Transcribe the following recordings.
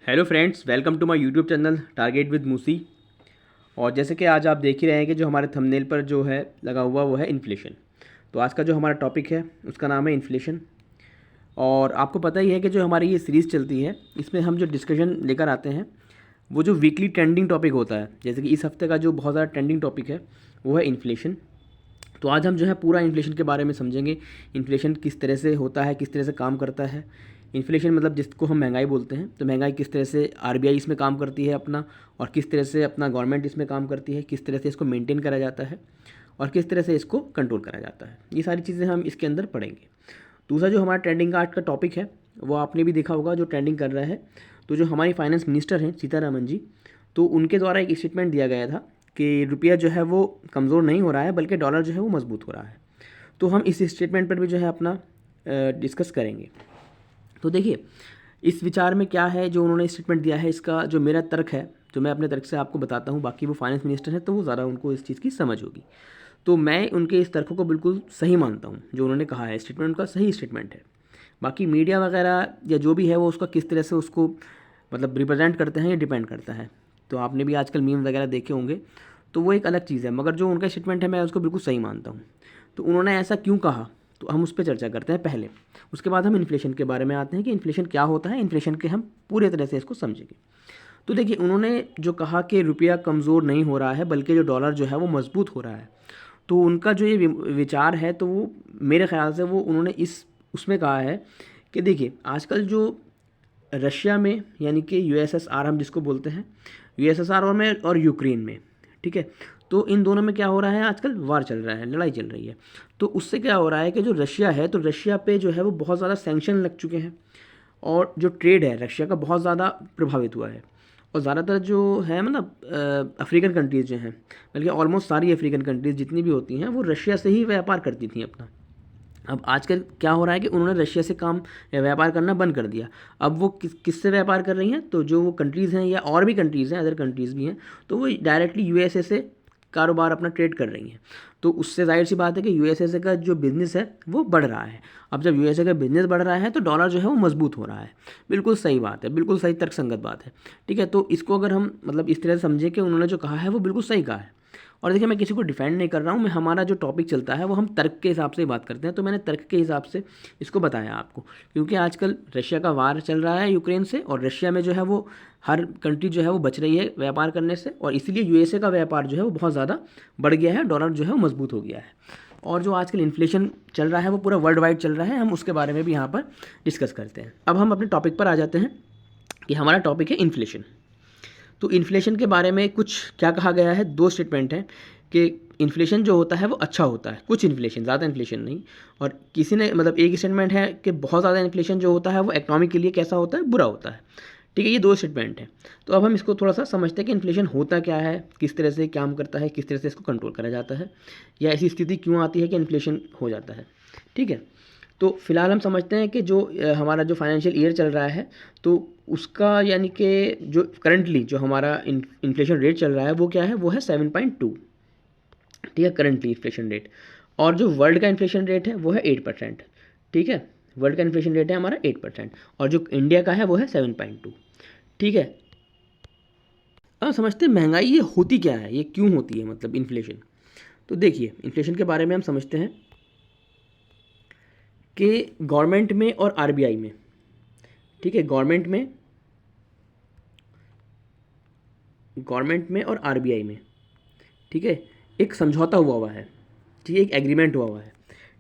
Hello friends, welcome to my YouTube channel target with Moosi. और जैसे कि आज आप देख ही रहे हैं कि जो हमारे थंबनेल पर जो है लगा हुआ वो है इन्फ्लेशन। तो आज का जो हमारा टॉपिक है उसका नाम है इन्फ्लेशन। और आपको पता ही है कि जो हमारी ये सीरीज़ चलती है इसमें हम जो डिस्कशन लेकर आते हैं वो जो वीकली ट्रेंडिंग टॉपिक होता है, जैसे कि इस हफ्ते का जो बहुत ज़्यादा ट्रेंडिंग टॉपिक है वो है इन्फ्लेशन। तो आज हम जो है पूरा इन्फ्लेशन के बारे में समझेंगे। इन्फ्लेशन किस तरह से होता है, किस तरह से काम करता है। इन्फ्लेशन मतलब जिसको हम महंगाई बोलते हैं, तो महंगाई किस तरह से आरबीआई इसमें काम करती है अपना, और किस तरह से अपना गवर्नमेंट इसमें काम करती है, किस तरह से इसको मेंटेन करा जाता है और किस तरह से इसको कंट्रोल करा जाता है। ये सारी चीज़ें हम इसके अंदर पढ़ेंगे। दूसरा जो हमारा ट्रेंडिंग का आज का टॉपिक है वो आपने भी देखा होगा जो ट्रेंडिंग कर रहा है। तो जो हमारी फाइनेंस मिनिस्टर हैं सीतारामन जी, तो उनके द्वारा एक स्टेटमेंट दिया गया था कि रुपया जो है वो कमज़ोर नहीं हो रहा है बल्कि डॉलर जो है वो मजबूत हो रहा है। तो हम इस स्टेटमेंट पर भी जो है अपना डिस्कस करेंगे। तो देखिए, इस विचार में क्या है जो उन्होंने स्टेटमेंट दिया है, इसका जो मेरा तर्क है, जो मैं अपने तर्क से आपको बताता हूँ। बाकी वो फाइनेंस मिनिस्टर है तो वो ज़्यादा उनको इस चीज़ की समझ होगी। तो मैं उनके इस तर्क को बिल्कुल सही मानता हूँ। जो उन्होंने कहा है स्टेटमेंट उनका सही स्टेटमेंट है। बाकी मीडिया वगैरह या जो भी है वो उसका किस तरह से उसको मतलब रिप्रेजेंट करते हैं, ये डिपेंड करता है। तो आपने भी आजकल मीम वगैरह देखे होंगे, तो वो एक अलग चीज़ है। मगर जो उनका स्टेटमेंट है मैं उसको बिल्कुल सही मानता हूँ। तो उन्होंने ऐसा क्यों कहा, तो हम उस पर चर्चा करते हैं पहले। उसके बाद हम इन्फ्लेशन के बारे में आते हैं कि इन्फ्लेशन क्या होता है, इन्फ्लेशन के हम पूरे तरह से इसको समझेंगे। तो देखिए, उन्होंने जो कहा कि रुपया कमज़ोर नहीं हो रहा है बल्कि जो डॉलर जो है वो मजबूत हो रहा है, तो उनका जो ये विचार है, तो वो मेरे ख्याल से वो उन्होंने इस उसमें कहा है कि देखिए आजकल जो रशिया में यानी कि यूएसएसआर हम जिसको बोलते हैं, यूएसएसआर और में और यूक्रेन में, ठीक है। तो इन दोनों में क्या हो रहा है, आजकल वार चल रहा है, लड़ाई चल रही है। तो उससे क्या हो रहा है कि जो रशिया है, तो रशिया पे जो है वो बहुत ज़्यादा सैंक्शन लग चुके हैं और जो ट्रेड है रशिया का बहुत ज़्यादा प्रभावित हुआ है। और ज़्यादातर जो है मतलब अफ्रीकन कंट्रीज़ जो हैं, बल्कि ऑलमोस्ट सारी अफ्रीकन कंट्रीज़ जितनी भी होती हैं वो रशिया से ही व्यापार करती थी अपना। अब आजकल क्या हो रहा है कि उन्होंने रशिया से काम या व्यापार करना बंद कर दिया। अब वो किससे व्यापार कर रही हैं, तो जो वो कंट्रीज़ हैं या और भी कंट्रीज़ हैं, अदर कंट्रीज़ भी हैं, तो वो डायरेक्टली यूएसए से कारोबार अपना ट्रेड कर रही हैं। तो उससे जाहिर सी बात है कि यूएसए का जो बिज़नेस है वो बढ़ रहा है। अब जब यूएसए का बिज़नेस बढ़ रहा है तो डॉलर जो है वो मजबूत हो रहा है। बिल्कुल सही बात है, बिल्कुल सही तर्कसंगत बात है, ठीक है। तो इसको अगर हम मतलब इस तरह से समझें कि उन्होंने जो कहा है वो बिल्कुल सही कहा है। और देखिए, मैं किसी को डिफेंड नहीं कर रहा हूँ, मैं हमारा जो टॉपिक चलता है वो हम तर्क के हिसाब से ही बात करते हैं। तो मैंने तर्क के हिसाब से इसको बताया आपको, क्योंकि आजकल रशिया का वार चल रहा है यूक्रेन से, और रशिया में जो है वो हर कंट्री जो है वो बच रही है व्यापार करने से, और इसीलिए यूएसए का व्यापार जो है वो बहुत ज़्यादा बढ़ गया है, डॉलर जो है वो मजबूत हो गया है। और जो आजकल इन्फ्लेशन चल रहा है वो पूरा वर्ल्ड वाइड चल रहा है, हम उसके बारे में भी यहाँ पर डिस्कस करते हैं। अब हम अपने टॉपिक पर आ जाते हैं कि हमारा टॉपिक है इन्फ्लेशन। तो इन्फ्लेशन के बारे में कुछ क्या कहा गया है, दो स्टेटमेंट हैं कि इन्फ्लेशन जो होता है वो अच्छा होता है, कुछ इन्फ्लेशन, ज़्यादा इन्फ्लेशन नहीं। और किसी ने मतलब एक स्टेटमेंट है कि बहुत ज़्यादा इन्फ्लेशन जो होता है वो इकोनॉमी के लिए कैसा होता है, बुरा होता है, ठीक है। ये दो स्टेटमेंट हैं। तो अब हम इसको थोड़ा सा समझते हैं कि इन्फ्लेशन होता क्या है, किस तरह से काम करता है, किस तरह से इसको कंट्रोल करा जाता है, या ऐसी स्थिति क्यों आती है कि इन्फ्लेशन हो जाता है, ठीक है। तो फिलहाल हम समझते हैं कि जो हमारा जो फाइनेंशियल ईयर चल रहा है, तो उसका यानी कि जो करंटली जो हमारा इन्फ्लेशन रेट चल रहा है वो क्या है, वो है 7.2, ठीक है, करंटली इन्फ्लेशन रेट। और जो वर्ल्ड का इन्फ्लेशन रेट है वो है 8%, ठीक है। वर्ल्ड का इन्फ्लेशन रेट है हमारा 8%, और जो इंडिया का है वो है 7.2, ठीक है। अब समझते हैं महंगाई ये होती क्या है, ये क्यों होती है, मतलब इन्फ्लेशन। तो देखिए, इन्फ्लेशन के बारे में हम समझते हैं कि गवर्नमेंट में और आरबीआई में, ठीक है, गवर्नमेंट में और आरबीआई में, ठीक है, एक समझौता हुआ है, ठीक है, एक एग्रीमेंट हुआ है,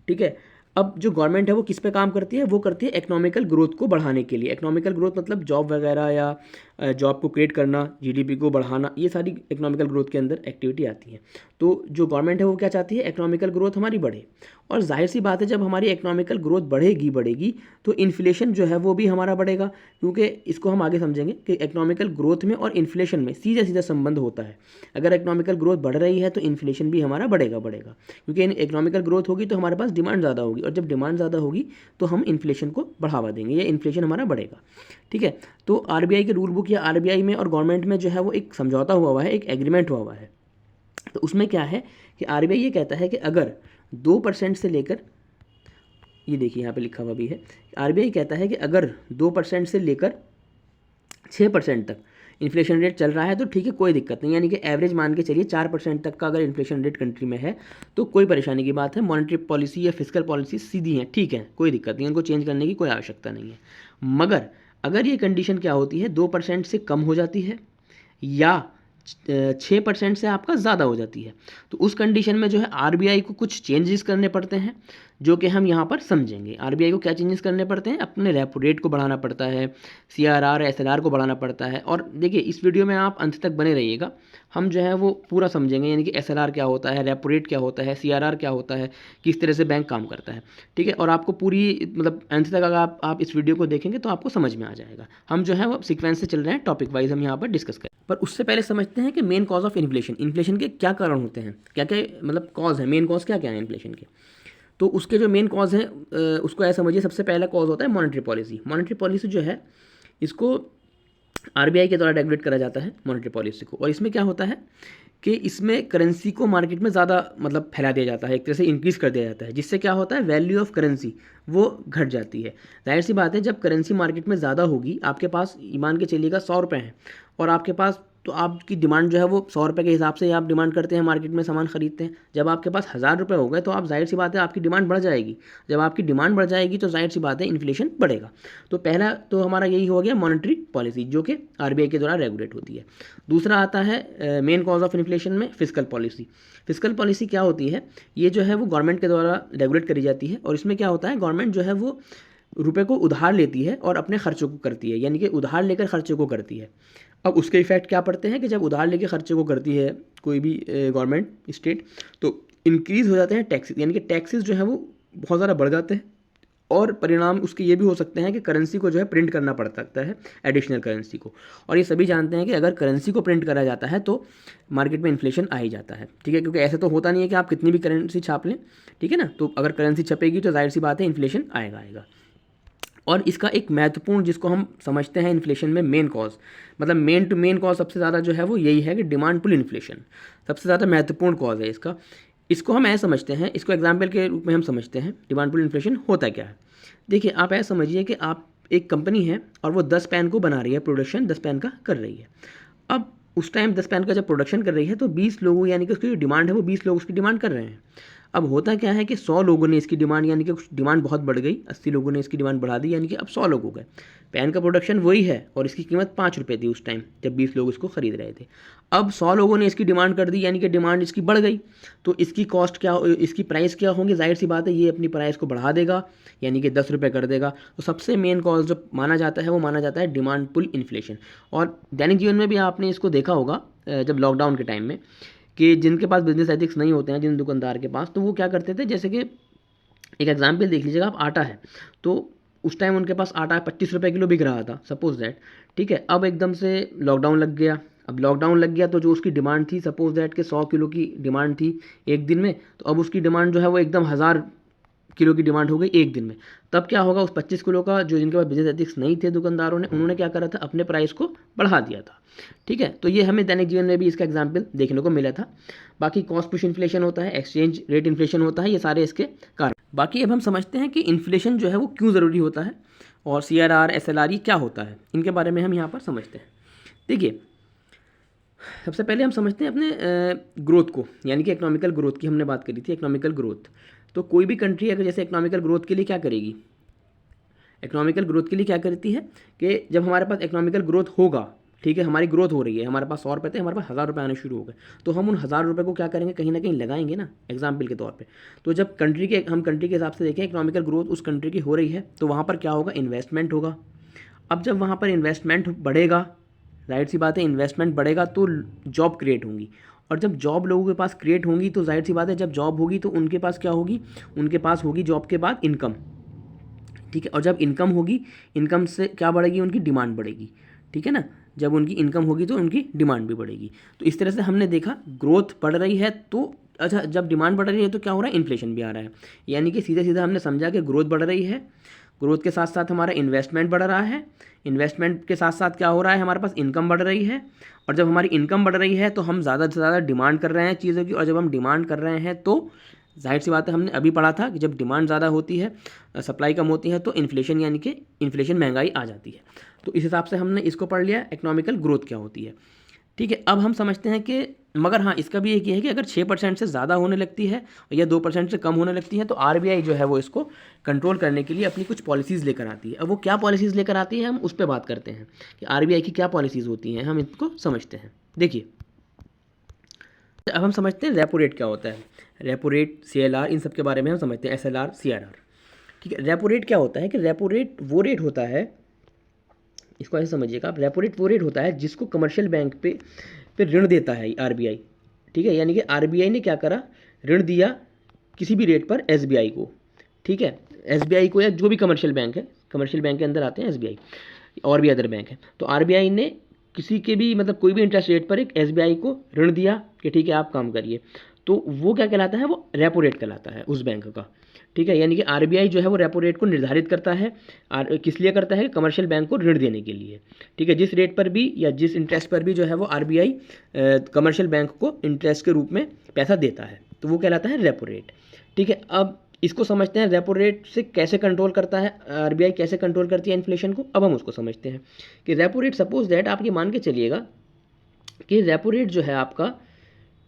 ठीक है। अब जो गवर्नमेंट है वो किस पे काम करती है, वो करती है इकोनॉमिकल ग्रोथ को बढ़ाने के लिए। इकोनॉमिकल ग्रोथ मतलब जॉब वगैरह या जॉब को क्रिएट करना, जीडीपी को बढ़ाना, ये सारी इकोनॉमिकल ग्रोथ के अंदर एक्टिविटी आती है। तो जो गवर्नमेंट है वो क्या चाहती है, इकोनॉमिकल ग्रोथ हमारी बढ़े। और जाहिर सी बात है, जब हमारी इकोनॉमिकल ग्रोथ बढ़ेगी तो इन्फ्लेशन जो है वो भी हमारा बढ़ेगा, क्योंकि इसको हम आगे समझेंगे कि इकोनॉमिकल ग्रोथ में और इन्फ्लेशन में सीधा सीधा संबंध होता है। अगर इकोनॉमिकल ग्रोथ बढ़ रही है तो इन्फ्लेशन भी हमारा बढ़ेगा, क्योंकि इकोनॉमिकल ग्रोथ होगी तो हमारे पास डिमांड ज़्यादा होगी, और जब डिमांड ज़्यादा होगी तो हम इन्फ्लेशन को बढ़ावा देंगे, या इन्फ्लेशन हमारा बढ़ेगा, ठीक है। तो आरबीआई के रूल बुक या आरबीआई में और गवर्नमेंट में जो है वो एक समझौता हुआ है, एक एग्रीमेंट हुआ है। तो उसमें क्या है कि आरबीआई ये कहता है कि अगर 2% से लेकर, ये देखिए यहाँ पे लिखा हुआ भी है, आरबीआई कहता है कि अगर 2% से लेकर 6% तक इन्फ्लेशन रेट चल रहा है तो ठीक है, कोई दिक्कत नहीं, यानी कि एवरेज मान के चलिए 4% तक का अगर इन्फ्लेशन रेट कंट्री में है तो कोई परेशानी की बात है। मॉनेटरी पॉलिसी या फिजिकल पॉलिसी सीधी है, ठीक है, कोई दिक्कत नहीं, उनको चेंज करने की कोई आवश्यकता नहीं है। मगर अगर ये कंडीशन क्या होती है, 2% से कम हो जाती है या 6% से आपका ज़्यादा हो जाती है, तो उस कंडीशन में जो है आरबीआई को कुछ चेंजेस करने पड़ते हैं, जो कि हम यहाँ पर समझेंगे। आरबीआई को क्या चेंजेस करने पड़ते हैं, अपने रेपो रेट को बढ़ाना पड़ता है, सीआरआर एसएलआर को बढ़ाना पड़ता है। और देखिए इस वीडियो में आप अंत तक बने रहिएगा, हम जो है वो पूरा समझेंगे, यानी कि एसएलआर क्या होता है, रेपो रेट क्या होता है, सीआरआर क्या होता है, किस तरह से बैंक काम करता है, ठीक है। और आपको पूरी मतलब अंत तक अगर आप इस वीडियो को देखेंगे तो आपको समझ में आ जाएगा। हम जो है वो सीक्वेंस से चल रहे हैं, टॉपिक वाइज हम यहाँ पर डिस्कस करें। पर उससे पहले समझते हैं कि main cause of inflation, inflation के क्या कारण होते हैं, क्या क्या मतलब कॉज है, मेन कॉज क्या क्या है इन्फ्लेशन के। तो उसके जो मेन कॉज हैं उसको ऐसा समझिए, सबसे पहला कॉज होता है मॉनेटरी पॉलिसी। मॉनेटरी पॉलिसी जो है इसको आरबीआई के द्वारा रेगुलेट करा जाता है मॉनेटरी पॉलिसी को। और इसमें क्या होता है कि इसमें करेंसी को मार्केट में ज़्यादा मतलब फैला दिया जाता है, एक तरह से इंक्रीज़ कर दिया जाता है, जिससे क्या होता है वैल्यू ऑफ करेंसी वो घट जाती है। जाहिर सी बात है, जब करेंसी मार्केट में ज़्यादा होगी, आपके पास मान के चलिएगा 100 रुपये हैं और आपके पास, तो आपकी डिमांड जो है वो 100 रुपये के हिसाब से आप डिमांड करते हैं, मार्केट में सामान खरीदते हैं। जब आपके पास 1000 रुपये हो गए तो आप जाहिर सी बात है आपकी डिमांड बढ़ जाएगी। जब आपकी डिमांड बढ़ जाएगी तो जाहिर सी बात है इन्फ्लेशन बढ़ेगा। तो पहला तो हमारा यही हो गया मॉनेटरी पॉलिसी, जो कि आरबीआई के द्वारा रेगुलेट होती है। दूसरा आता है मेन कॉज ऑफ इन्फ्लेशन में फिजिकल पॉलिसी। फिजिकल पॉलिसी क्या होती है, ये जो है वो गवर्नमेंट के द्वारा रेगुलेट करी जाती है। और इसमें क्या होता है, गवर्नमेंट जो है वो रुपए को उधार लेती है और अपने खर्चों को करती है, यानी कि उधार लेकर खर्चों को करती है। अब उसके इफेक्ट क्या पड़ते हैं कि जब उधार लेकर खर्चे को करती है कोई भी गवर्नमेंट स्टेट, तो इंक्रीज़ हो जाते हैं टैक्सेस, यानी कि टैक्सेस जो है वो बहुत ज़्यादा बढ़ जाते हैं। और परिणाम उसके ये भी हो सकते हैं कि करेंसी को जो है प्रिंट करना पड़ सकता है, एडिशनल करेंसी को। और ये सभी जानते हैं कि अगर करेंसी को प्रिंट करा जाता है तो मार्केट में इन्फ्लेशन आ ही जाता है, ठीक है, क्योंकि ऐसे तो होता नहीं है कि आप कितनी भी करेंसी छाप लें, ठीक है ना। तो अगर करेंसी छपेगी तो जाहिर सी बात है इन्फ्लेशन आएगा। और इसका एक महत्वपूर्ण जिसको हम समझते हैं इन्फ्लेशन में मेन कॉज, मतलब मेन टू मेन कॉज सबसे ज़्यादा जो है वो यही है कि डिमांड पुल इन्फ्लेशन सबसे ज़्यादा महत्वपूर्ण कॉज है इसका। इसको हम ऐसे समझते हैं, इसको एग्जाम्पल के रूप में हम समझते हैं डिमांड पुल इन्फ्लेशन होता क्या है। देखिए आप ऐसा समझिए कि आप एक कंपनी है और वो 10 पेन को बना रही है, प्रोडक्शन 10 पेन का कर रही है। अब उस टाइम 10 पेन का जब प्रोडक्शन कर रही है तो 20 लोगों, यानी कि उसकी जो डिमांड है वो 20 लोग उसकी डिमांड कर रहे हैं। अब होता क्या है कि 100 लोगों ने इसकी डिमांड, यानी कि डिमांड बहुत बढ़ गई, 80 लोगों ने इसकी डिमांड बढ़ा दी, यानी कि अब 100 लोग हो गए। पेन का प्रोडक्शन वही है और इसकी कीमत 5 रुपये थी उस टाइम जब 20 लोग इसको खरीद रहे थे। अब 100 लोगों ने इसकी डिमांड कर दी, यानी कि डिमांड इसकी बढ़ गई, तो इसकी कॉस्ट क्या, इसकी प्राइस क्या होंगी, जाहिर सी बात है ये अपनी प्राइस को बढ़ा देगा, यानी कि 10 रुपये कर देगा। तो सबसे मेन कॉज जो माना जाता है वो माना जाता है डिमांड पुल इन्फ्लेशन। और दैनिक जीवन में भी आपने इसको देखा होगा जब लॉकडाउन के टाइम में, कि जिनके पास बिजनेस एथिक्स नहीं होते हैं, जिन दुकानदार के पास, तो वो क्या करते थे, जैसे कि एक एग्जाम्पल देख लीजिएगा आप, आटा है तो उस टाइम उनके पास आटा 25 रुपये किलो बिक रहा था, सपोज दैट, ठीक है। अब एकदम से लॉकडाउन लग गया, अब लॉकडाउन लग गया तो जो उसकी डिमांड थी, सपोज दैट के 100 किलो की डिमांड थी एक दिन में, तो अब उसकी डिमांड जो है वो एकदम 1000 किलो की डिमांड हो गई एक दिन में। तब क्या होगा, उस 25 किलो का जो जिनके पास बिजनेस एथिक्स नहीं थे दुकानदारों ने, उन्होंने क्या करा था, अपने प्राइस को बढ़ा दिया था, ठीक है। तो ये हमें दैनिक जीवन में भी इसका एग्जाम्पल देखने को मिला था। बाकी कॉस्ट पुश इन्फ्लेशन होता है, एक्सचेंज रेट इन्फ्लेशन होता है, ये सारे इसके कारण। बाकी अब हम समझते हैं कि इन्फ्लेशन जो है वो क्यों ज़रूरी होता है और सीआरआर एसएलआर ये क्या होता है, इनके बारे में हम यहाँ पर समझते हैं। देखिए सबसे पहले हम समझते हैं अपने ग्रोथ को, यानी कि इकोनॉमिकल ग्रोथ की हमने बात करी थी, इकोनॉमिकल ग्रोथ। तो कोई भी कंट्री अगर जैसे इकोनॉमिकल ग्रोथ के लिए क्या करेगी, इकोनॉमिकल ग्रोथ के लिए क्या करती है कि जब हमारे पास इकोनॉमिकल ग्रोथ होगा, ठीक है, हमारी ग्रोथ हो रही है, हमारे पास 100 रुपये थे, हमारे पास 1000 रुपये आने शुरू हो गए, तो हम उन 1000 रुपये को क्या करेंगे, कहीं ना कहीं लगाएंगे ना, एग्जाम्पल के तौर पे। तो जब हम कंट्री के हिसाब से देखें इकोनॉमिकल ग्रोथ उस कंट्री की हो रही है, तो वहाँ पर क्या होगा, इन्वेस्टमेंट होगा। अब जब वहाँ पर इन्वेस्टमेंट बढ़ेगा, जाहिर सी बात है इन्वेस्टमेंट बढ़ेगा तो जॉब क्रिएट होंगी, और जब जॉब लोगों के पास क्रिएट होंगी तो जाहिर सी बात है जब जॉब होगी तो उनके पास क्या होगी, उनके पास होगी जॉब के बाद इनकम, ठीक है। और जब इनकम होगी, इनकम से क्या बढ़ेगी, उनकी डिमांड बढ़ेगी, ठीक है ना। जब उनकी इनकम होगी तो उनकी डिमांड भी बढ़ेगी। तो इस तरह से हमने देखा ग्रोथ बढ़ रही है तो अच्छा, जब डिमांड बढ़ रही है तो क्या हो रहा है, इन्फ्लेशन भी आ रहा है। यानी कि सीधे सीधा हमने समझा कि ग्रोथ बढ़ रही है, ग्रोथ के साथ साथ हमारा इन्वेस्टमेंट बढ़ रहा है, इन्वेस्टमेंट के साथ साथ क्या हो रहा है, हमारे पास इनकम बढ़ रही है, और जब हमारी इनकम बढ़ रही है तो हम ज़्यादा से ज़्यादा डिमांड कर रहे हैं चीज़ों की, और जब हम डिमांड कर रहे हैं तो जाहिर सी बात है, हमने अभी पढ़ा था कि जब डिमांड ज़्यादा होती है, सप्लाई कम होती है, तो इन्फ्लेशन यानी कि इन्फ्लेशन महंगाई आ जाती है। तो इस हिसाब से हमने इसको पढ़ लिया, इकोनॉमिकल ग्रोथ क्या होती है। ठीक है, अब हम समझते हैं कि मगर हाँ, इसका भी एक ये है कि अगर 6% से ज़्यादा होने लगती है या 2% से कम होने लगती है तो आरबीआई जो है वो इसको कंट्रोल करने के लिए अपनी कुछ पॉलिसीज़ लेकर आती है। अब वो क्या पॉलिसीज़ लेकर आती है, हम उस पर बात करते हैं कि आरबीआई की क्या पॉलिसीज़ होती हैं, हम इनको समझते हैं। देखिए, अब हम समझते हैं रेपो रेट क्या होता है। रेपो रेट, CLR, इन सब के बारे में हम समझते हैं, SLR, CRR। ठीक है, रेपो रेट क्या होता है कि रेपो रेट वो रेट होता है, इसको ऐसे समझिएगा आप, रेपो रेट वो रेट होता है जिसको कमर्शियल बैंक पे ऋण देता है आरबीआई। ठीक है, यानी कि आरबीआई ने क्या करा, ऋण दिया किसी भी रेट पर एसबीआई को। ठीक है, एसबीआई को या जो भी कमर्शियल बैंक है, कमर्शियल बैंक के अंदर आते हैं एसबीआई और भी अदर बैंक है, तो आरबीआई ने किसी के भी मतलब कोई भी इंटरेस्ट रेट पर एक एसबीआई को ऋण दिया कि ठीक है आप काम करिए, तो वो क्या कहलाता है, वो रेपो रेट कहलाता है उस बैंक का। ठीक है, यानी कि आरबीआई जो है वो रेपो रेट को निर्धारित करता है, किस लिए करता है, कमर्शियल बैंक को ऋण देने के लिए। ठीक है, जिस रेट पर भी या जिस इंटरेस्ट पर भी जो है वो आरबीआई कमर्शियल बैंक को इंटरेस्ट के रूप में पैसा देता है, तो वो कहलाता है रेपो रेट। ठीक है, अब इसको समझते हैं रेपो रेट से कैसे कंट्रोल करता है आरबीआई, कैसे कंट्रोल करती है इन्फ्लेशन को। अब हम उसको समझते हैं कि रेपो रेट, सपोज दैट आप ये मान के चलिएगा कि रेपो रेट जो है आपका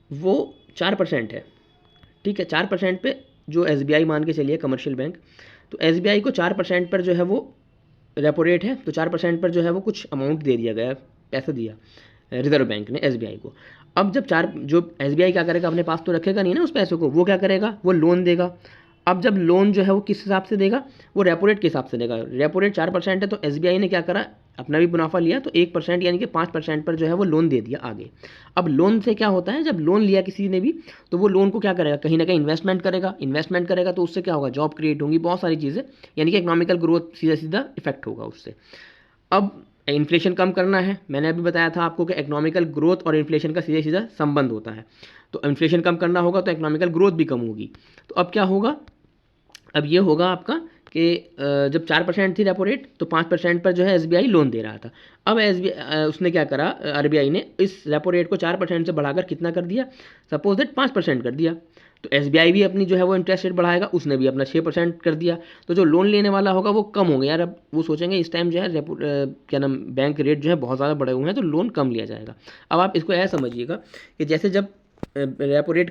वो 4% है। ठीक है, 4% पे जो एसबीआई मान के चलिए कमर्शियल बैंक, तो एसबीआई को 4% पर जो है वो रेपो रेट है, तो 4% पर जो है वो कुछ अमाउंट दे दिया गया, पैसा दिया रिजर्व बैंक ने एसबीआई को। अब जब जो एसबीआई क्या करेगा, अपने पास तो रखेगा नहीं ना उस पैसे को, वो क्या करेगा, वो लोन देगा। अब जब लोन जो है वो किस हिसाब से देगा, वो रेपो रेट के हिसाब से देगा। रेपो रेट 4% है, तो एसबीआई ने क्या करा, अपना भी मुनाफा लिया, तो 1% यानी कि 5% पर जो है वो लोन दे दिया आगे। अब लोन से क्या होता है, जब लोन लिया किसी ने भी, तो वो लोन को क्या करेगा, कहीं ना कहीं इन्वेस्टमेंट करेगा, इन्वेस्टमेंट करेगा तो उससे क्या होगा, जॉब क्रिएट होंगी, बहुत सारी चीज़ें, यानी कि इकोनॉमिकल ग्रोथ सीधा सीधा इफेक्ट होगा उससे। अब इन्फ्लेशन कम करना है, मैंने अभी बताया था आपको कि इकोनॉमिकल ग्रोथ और इन्फ्लेशन का सीधा सीधा संबंध होता है, तो इन्फ्लेशन कम करना होगा तो इकोनॉमिकल ग्रोथ भी कम होगी। तो अब क्या होगा, अब ये होगा आपका कि जब 4% थी रेपो रेट, तो 5% पर जो है एसबीआई लोन दे रहा था। अब एसबीआई उसने क्या करा, आरबीआई ने इस रेपो रेट को 4% से बढ़ाकर कितना कर दिया, सपोज दैट 5% कर दिया। तो एसबीआई भी अपनी जो है वो इंटरेस्ट रेट बढ़ाएगा, उसने भी अपना 6% कर दिया। तो जो लोन लेने वाला होगा वो कम हो गया यार, अब वो सोचेंगे इस टाइम जो है क्या नाम, बैंक रेट जो है बहुत ज़्यादा बढ़े हुए हैं, तो लोन कम लिया जाएगा। अब आप इसको ऐसा समझिएगा कि जैसे जब रेपो रेट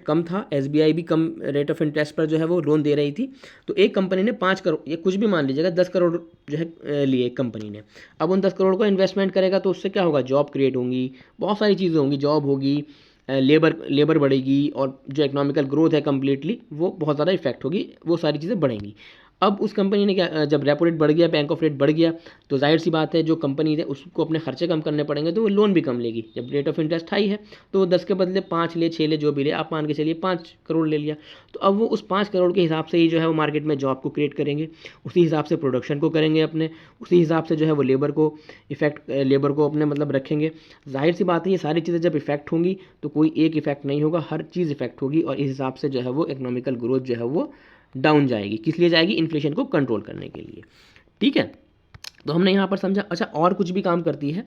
कम था, एसबीआई भी कम रेट ऑफ इंटरेस्ट पर जो है वो लोन दे रही थी, तो एक कंपनी ने 5 करोड़, ये कुछ भी मान लीजिएगा 10 करोड़ जो है लिए एक कंपनी ने। अब उन 10 करोड़ को इन्वेस्टमेंट करेगा तो उससे क्या होगा, जॉब क्रिएट होंगी, बहुत सारी चीज़ें होंगी, जॉब होगी, लेबर बढ़ेगी, और जो इकोनॉमिकल ग्रोथ है कम्प्लीटली वो बहुत ज़्यादा इफेक्ट होगी, वो सारी चीज़ें बढ़ेंगी। अब उस कंपनी ने क्या, जब रेपो रेट बढ़ गया, बैंक ऑफ रेट बढ़ गया, तो जाहिर सी बात है जो कंपनी है उसको अपने खर्चे कम करने पड़ेंगे, तो वो लोन भी कम लेगी। जब रेट ऑफ इंटरेस्ट हाई है तो वो 10 के बदले 5 ले, 6 ले, जो भी ले, आप मान के चलिए 5 करोड़ ले लिया, तो अब वो उस 5 करोड़ के हिसाब से ही जो है वो मार्केट में जॉब को क्रिएट करेंगे, उसी हिसाब से प्रोडक्शन को करेंगे अपने, उसी हिसाब से जो है वो लेबर को अपने मतलब रखेंगे। जाहिर सी बात है ये सारी चीज़ें जब इफेक्ट होंगी तो कोई एक इफेक्ट नहीं होगा, हर चीज़ इफेक्ट होगी, और इस हिसाब से जो है वो इकोनॉमिकल ग्रोथ जो है वो डाउन जाएगी। किस लिए जाएगी, इन्फ्लेशन को कंट्रोल करने के लिए। ठीक है, तो हमने यहाँ पर समझा। अच्छा, और कुछ भी काम करती है,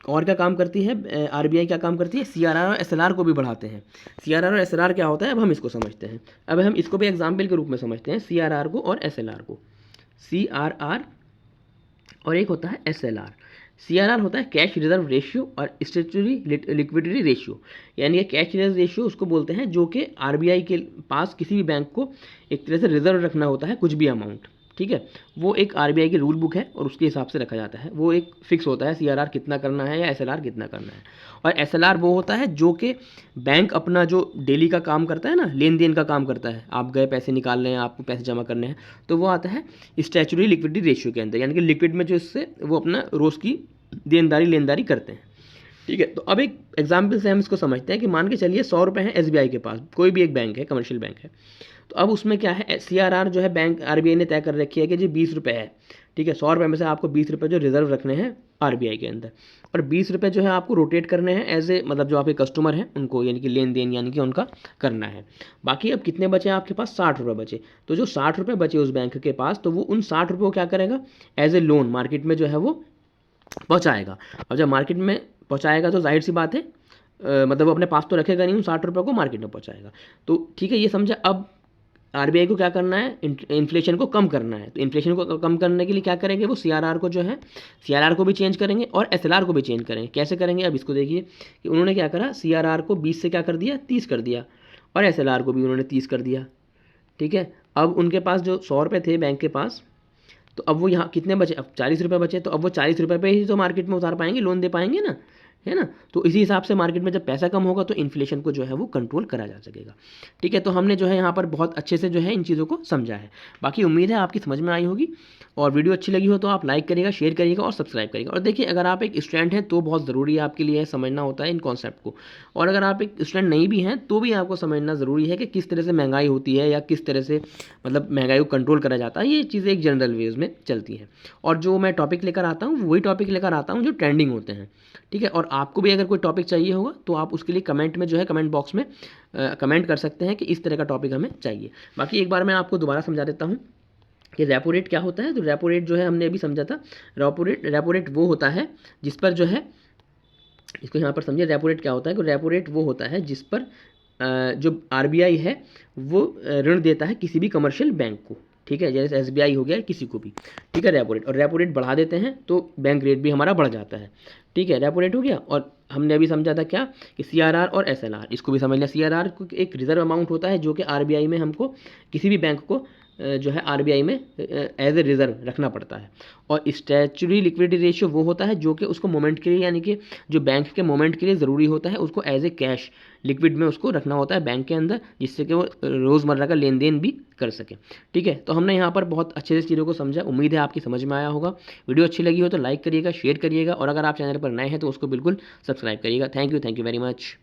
और क्या काम करती है आरबीआई, क्या काम करती है, सीआरआर और एसएलआर को भी बढ़ाते हैं। सीआरआर और एसएलआर क्या होता है, अब हम इसको समझते हैं। अब हम इसको भी एग्जाम्पल के रूप में समझते हैं, सीआरआर को और एसएलआर को। सीआरआर और एक होता है एसएलआर। सीआरआर होता है कैश रिजर्व रेशियो और स्टैट्यूटरी लिक्विडिटी रेशियो, यानी कि कैश रिजर्व रेशियो उसको बोलते हैं जो कि आरबीआई के पास किसी भी बैंक को एक तरह से रिजर्व रखना होता है, कुछ भी अमाउंट। ठीक है, वो एक आरबीआई की रूल बुक है और उसके हिसाब से रखा जाता है, वो एक फिक्स होता है, सीआरआर कितना करना है या एसएलआर कितना करना है। और एसएलआर वो होता है जो कि बैंक अपना जो डेली का काम करता है ना, लेन देन का काम करता है, आप गए पैसे निकाल रहे हैं, आपको पैसे जमा करने हैं, तो वो आता है स्टैच्यूटरी लिक्विडिटी रेशियो के अंदर, यानी कि लिक्विड में जो इससे वो अपना रोज़ की देनदारी लेनदारी करते हैं। ठीक है, तो अब एक एग्जाम्पल से हम इसको समझते हैं कि मान के चलिए 100 रुपये हैं एसबीआई के पास, कोई भी एक बैंक है, कमर्शियल बैंक है, तो अब उसमें क्या है, सीआरआर जो है बैंक आरबीआई ने तय कर रखी है कि जी 20 रुपये है। ठीक है, 100 रुपये में से आपको 20 रुपये जो रिजर्व रखने हैं आरबीआई के अंदर, और 20 रुपये जो है आपको रोटेट करने हैं एज ए, मतलब जो आपके कस्टमर हैं उनको, यानी कि लेन देन यानी कि उनका करना है। बाकी अब कितने बचे आपके पास, 60 रुपये बचे, तो जो 60 रुपये बचे उस बैंक के पास, तो वो उन 60 रुपये को क्या करेगा, एज ए लोन मार्केट में जो है वो पहुँचाएगा। और जब मार्केट में पहुँचाएगा तो जाहिर सी बात है मतलब वो अपने पास तो रखेगा नहीं, उन 60 रुपये को मार्केट में पहुँचाएगा। तो ठीक है, ये समझा। अब आरबीआई को क्या करना है, इन्फ्लेशन को कम करना है। तो इन्फ्लेशन को कम करने के लिए क्या करेंगे, वो सीआरआर को जो है, सीआरआर को भी चेंज करेंगे और एसएलआर को भी चेंज करेंगे। कैसे करेंगे, अब इसको देखिए कि उन्होंने क्या करा, सीआरआर को 20 से क्या कर दिया, 30 कर दिया, और एसएलआर को भी उन्होंने 30 कर दिया। ठीक है, अब उनके पास जो 100 रुपये थे बैंक के पास, तो अब वो यहाँ कितने बचे, अब 40 रुपये बचे। तो अब वो 40 रुपये पे ही तो मार्केट में उतार पाएंगे, लोन दे पाएंगे ना, है ना। तो इसी हिसाब से मार्केट में जब पैसा कम होगा तो इन्फ्लेशन को जो है वो कंट्रोल करा जा सकेगा। ठीक है, तो हमने जो है यहाँ पर बहुत अच्छे से जो है इन चीज़ों को समझा है। बाकी उम्मीद है आपकी समझ में आई होगी, और वीडियो अच्छी लगी हो तो आप लाइक करिएगा, शेयर करिएगा और सब्सक्राइब करिएगा। और देखिए, अगर आप एक स्टूडेंट हैं तो बहुत ज़रूरी है आपके लिए समझना होता है इन कॉन्सेप्ट को, और अगर आप एक स्टूडेंट नहीं भी हैं तो भी आपको समझना ज़रूरी है कि किस तरह से महंगाई होती है या किस तरह से मतलब महंगाई को कंट्रोल करा जाता है। ये चीज़ें एक जनरल वेज में चलती हैं, और जो मैं टॉपिक लेकर आता हूँ वही टॉपिक लेकर आता हूँ जो ट्रेंडिंग होते हैं। ठीक है, और आपको भी अगर कोई टॉपिक चाहिए होगा तो आप उसके लिए कमेंट में जो है, कमेंट बॉक्स में कमेंट कर सकते हैं कि इस तरह का टॉपिक हमें चाहिए। बाकी एक बार मैं आपको दोबारा समझा देता हूँ कि रेपो रेट क्या होता है। तो रेपो रेट जो है हमने अभी समझा था, रेपो रेट वो होता है जिस पर जो है, इसको यहाँ पर समझिए, रेपो रेट क्या होता है। तो रेपो रेट वो होता है जिस पर जो आरबीआई है वो ऋण देता है किसी भी कमर्शियल बैंक को। ठीक है, जैसे एसबीआई हो गया, किसी को भी। ठीक है, रेपो रेट, और रेपो रेट बढ़ा देते हैं तो बैंक रेट भी हमारा बढ़ जाता है। ठीक है, रेपो रेट हो गया। और हमने अभी समझा था क्या, कि सीआरआर और एसएलआर, इसको भी समझ लिया। सीआरआर एक रिजर्व अमाउंट होता है जो कि आरबीआई में हमको, किसी भी बैंक को जो है आरबीआई में एज ए रिजर्व रखना पड़ता है। और स्टैचुरी लिक्विडिटी रेशियो वो होता है जो कि उसको मोमेंट के लिए, यानी कि जो बैंक के मोमेंट के लिए ज़रूरी होता है, उसको एज ए कैश लिक्विड में उसको रखना होता है बैंक के अंदर, जिससे कि वो रोज़मर्रा का लेन देन भी कर सके। ठीक है, तो हमने यहाँ पर बहुत अच्छे से चीज़ों को समझा। उम्मीद है आपकी समझ में आया होगा। वीडियो अच्छी लगी हो तो लाइक करिएगा, शेयर करिएगा, और अगर आप चैनल पर नए हैं तो उसको बिल्कुल सब्सक्राइब करिएगा। Thank you very much.